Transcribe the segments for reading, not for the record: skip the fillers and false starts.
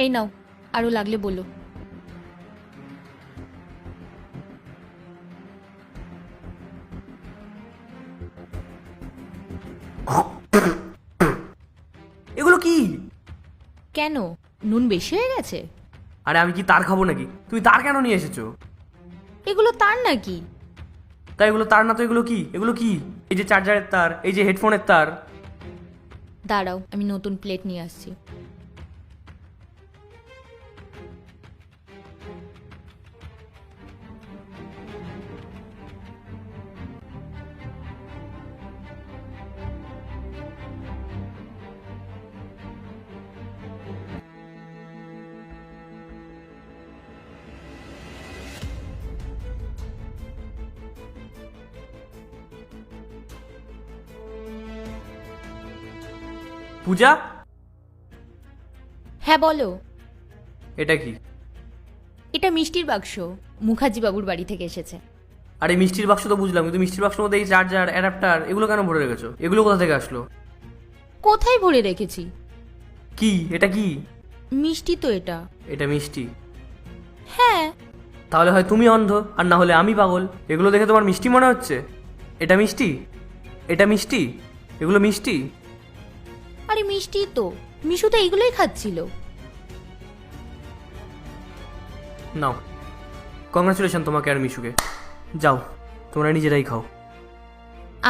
এই নাও, আরো লাগলে বলো। এগুলো কি? কেন, নুন বেশি হয়ে গেছে? আরে আমি কি তার খাবো নাকি? তুমি তার কেন নিয়ে এসেছো? এগুলো তার নাকি? তাই এগুলো তার না তো এগুলো কি? এগুলো কি? এই যে চার্জারের তার, এই যে হেডফোনের তার। দাঁড়াও, আমি নতুন প্লেট নিয়ে আসছি। পূজা, হ্যাঁ বলো। এটা কি? এটা মিষ্টির বাক্স, মুখার্জি বাবুর বাড়ি থেকে এসেছে। আরে মিষ্টির বাক্স তো বুঝলাম, কিন্তু মিষ্টির বাক্সের মধ্যে এই চার্জার, অ্যাডাপ্টার এগুলো কেন ভরে রেখেছো? এগুলো কোথা থেকে আসলো? কোথায় ভরে রেখেছি? কি এটা কি? মিষ্টি তো এটা। এটা মিষ্টি? হ্যাঁ। তাহলে হয় তুমি অন্ধ, আর না হলে আমি পাগল। এগুলো দেখে তোমার মিষ্টি মনে হচ্ছে? এটা মিষ্টি? এটা মিষ্টি? এগুলো মিষ্টি? আরে মিষ্টি তো, মিশু তো এইগুলোই খাচ্ছিল। নাও, কংগ্রাচুলেশন তোমাকে আর মিশুকে। যাও, তোমরা নিজেরাই খাও।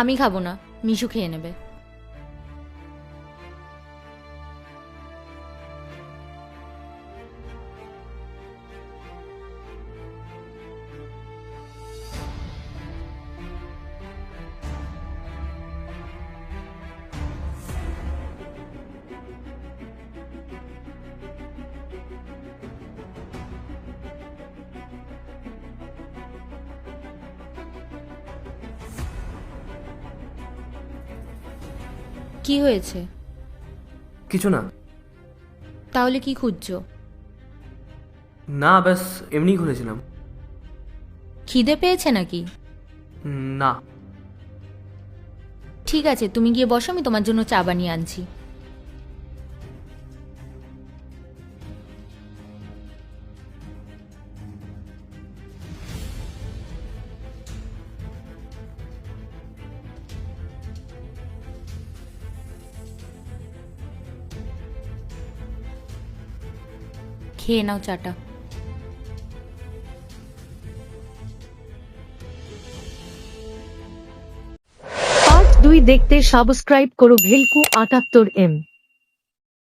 আমি খাবো না, মিশু খেয়ে নেবে। কি হয়েছে? কিছু না। তাহলে কি খুঁজছো? না, ব্যাস এমনিই খুলেছিলাম। খিদে পেয়েছে নাকি? না। ঠিক আছে, তুমি গিয়ে বসো, আমি তোমার জন্য চা বানিয়ে আনছি। খেয়ে নাও চাটা। পার্ট 2 দেখতে সাবস্ক্রাইব করো ভেলকু 78M।